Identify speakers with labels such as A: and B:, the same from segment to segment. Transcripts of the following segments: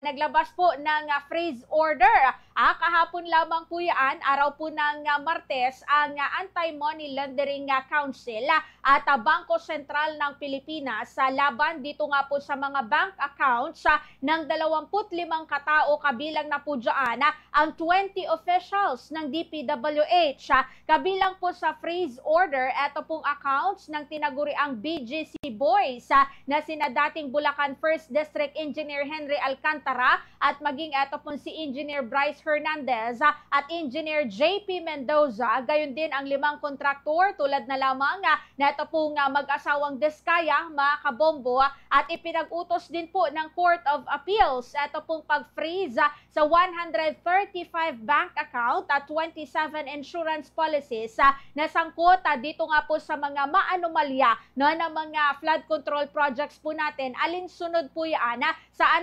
A: naglabas po ng freeze order. Kahapon lamang po yan, araw po ng Martes, ang Anti-Money Laundering Council at Bangko Sentral ng Pilipinas sa laban dito nga po sa mga bank accounts ng 25 katao, kabilang na po dyan ang 20 officials ng DPWH. Kabilang po sa freeze order, eto pong accounts ng tinaguriang BGC Boys na sina dating Bulacan 1st District Engineer Henry Alcantara at maging eto pong si Engineer Bryce Hernandez at Engineer JP Mendoza. Gayon din ang 5 kontraktor tulad na lamang na ito pong mag-asawang Diskaya, mga kabombo, at ipinag-utos din po ng Court of Appeals ito pong pag-freeze sa 135 bank account at 27 insurance policies na sangkot dito nga po sa mga maanomalya ng mga flood control projects po natin. Alinsunod po yan sa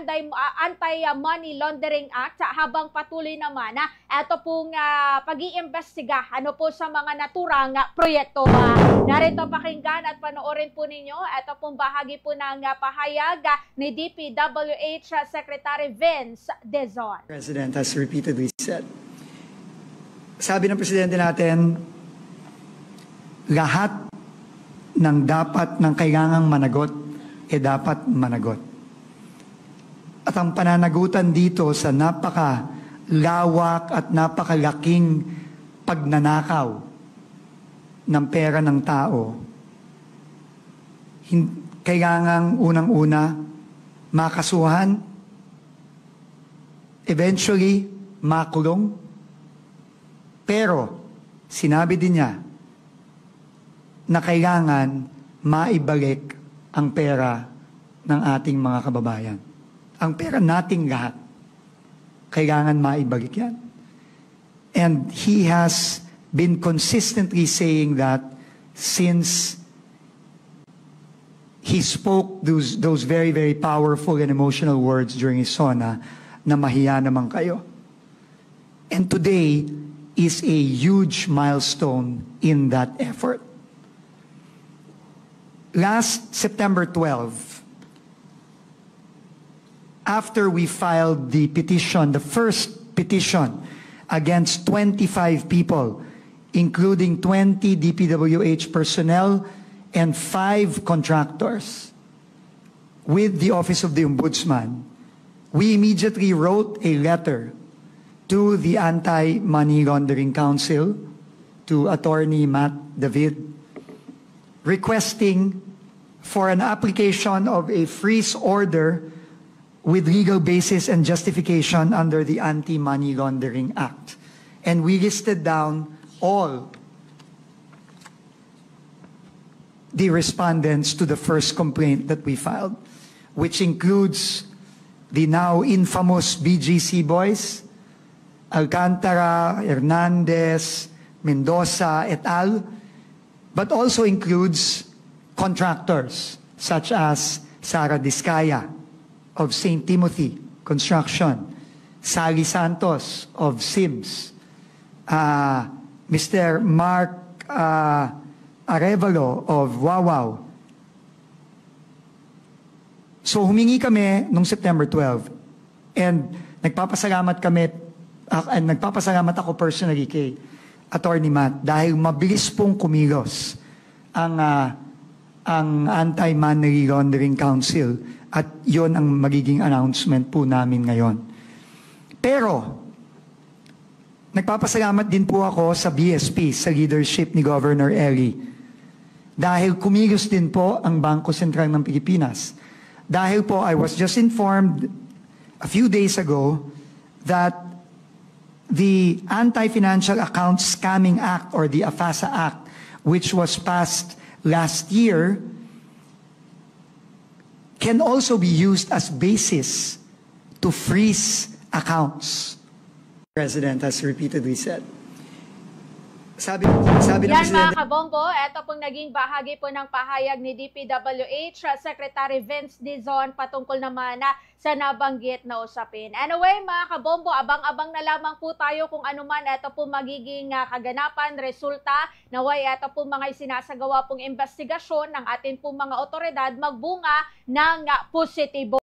A: Anti-Money Laundering Act habang patuloy naman ito pong pag-iimbestiga po sa mga naturang proyekto. Narito pakinggan at panoorin po ninyo ito pong bahagi po ng pahayag ni DPWH Secretary Vince Dizon.
B: President has repeatedly said. Sabi ng Presidente natin, lahat ng dapat ng kailangang managot dapat managot. At ang pananagutan dito sa napakalawak at napakalaking pagnanakaw ng pera ng tao, kailangang unang-una makasuhan, eventually makulong, pero sinabi din niya na kailangan maibalik ang pera ng ating mga kababayan. Ang pera nating lahat, kailangan maibalik yan. And he has been consistently saying that since he spoke those very, very powerful and emotional words during his SONA na mahiya naman kayo. And today is a huge milestone in that effort. Last September 12, after we filed the petition, the first petition against 25 people, including 20 DPWH personnel and 5 contractors, with the Office of the Ombudsman, we immediately wrote a letter to the Anti-Money Laundering Council, to Attorney Matt David, requesting for an application of a freeze order with legal basis and justification under the Anti-Money Laundering Act. And we listed down all the respondents to the first complaint that we filed, which includes the now infamous BGC Boys, Alcantara, Hernandez, Mendoza, et al., but also includes contractors such as Sara Diskaya of St. Timothy Construction, Sally Santos of SIMS, Mr. Mark Arevalo of Wawaw. So humingi kami noong September 12 and nagpapasalamat ako personally kay Attorney Matt dahil mabilis pong kumilos ang Anti-Money Laundering Council at yon ang magiging announcement po namin ngayon. Pero nagpapasalamat din po ako sa BSP, sa leadership ni Governor Eli, dahil kumilos din po ang Bangko Sentral ng Pilipinas. Dahil po I was just informed a few days ago that the Anti-Financial Account Scamming Act, or the AFASA Act, which was passed last year, can also be used as basis to freeze accounts. The President has repeatedly said. Sabi ng
A: Yan
B: Presidente,
A: mga kabombo, ito pong naging bahagi po ng pahayag ni DPWH Secretary Vince Dizon patungkol naman sa nabanggit na usapin. Anyway mga kabombo, abang-abang na lamang po tayo kung ano man ito po magiging kaganapan, resulta, naway ito po mga sinasagawa pong investigasyon ng atin po mga otoridad magbunga ng positibo.